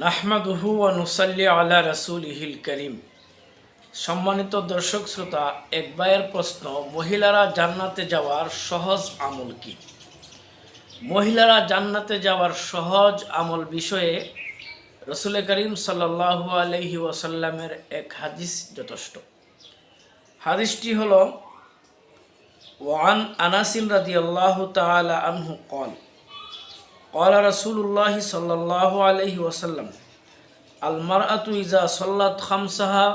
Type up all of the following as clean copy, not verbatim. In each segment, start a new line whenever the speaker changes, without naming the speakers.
নাহমাদুহু ওয়া নুসাল্লি আলা রাসূলিহিল কারীম। সম্মানিত দর্শক শ্রোতা, এক ভাইয়ের প্রশ্ন, মহিলারা জান্নাতে যাওয়ার সহজ আমল কি? মহিলারা জান্নাতে যাওয়ার সহজ আমল বিষয়ে রাসূল করিম সাল্লাল্লাহু আলাইহি ওয়াসাল্লামের এক হাদিস যথেষ্ট। হাদিসটি হলো ওয়ান আনাসিন রাদিয়াল্লাহু তাআলা আনহু ক্বাল قال رسول الله صلى الله عليه وسلم المرأة إذا صلت خمسها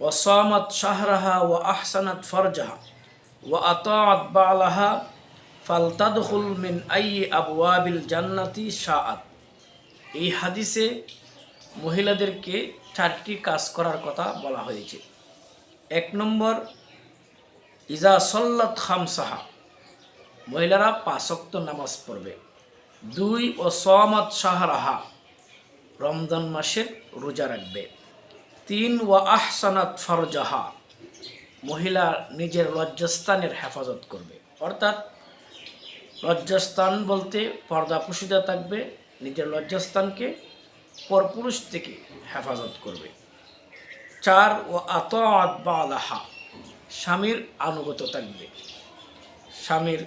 وصامت شهرها وأحسنت فرجها وأطاعت بعلها فلتدخل من أي أبواب الجنة شاءت। এই হাদিসে মহিলাদেরকে চারটি কাজ করার কথা বলা হয়েছে। এক নম্বর, ইজা সল্লাত খামসাহা, মহিলারা 5 ওয়াক্ত নামাজ পড়বে। 2, ও সামাত শাহরাহা, রমজান মাসের রোজা রাখবে। 3, ওয়া আহসানাত ফারজাহা, মহিলা নিজের লজ্জাস্থানের হেফাজত করবে, অর্থাৎ লজ্জাস্থান বলতে পর্দাপুশিদা থাকবে, নিজের লজ্জাস্থানকে পরপুরুষ থেকে হেফাজত করবে। 4, ও আতাআত বালাহা, স্বামীর আনুগত থাকবে, স্বামীর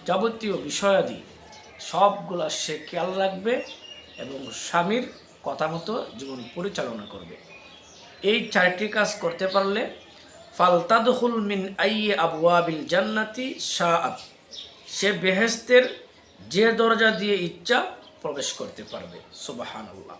যাবতীয় বিষয়াদি সবগুলা সে খেয়াল রাখবে এবং স্বামীর কথা মতো জীবন পরিচালনা করবে। এই 4টি কাজ করতে পারলে ফালতাদখুল মিন আইয়ি আবওয়াবিল জান্নাতি শাআত, সে বেহেশতের যে দরজা দিয়ে ইচ্ছা প্রবেশ করতে পারবে। সুবহানাল্লাহ।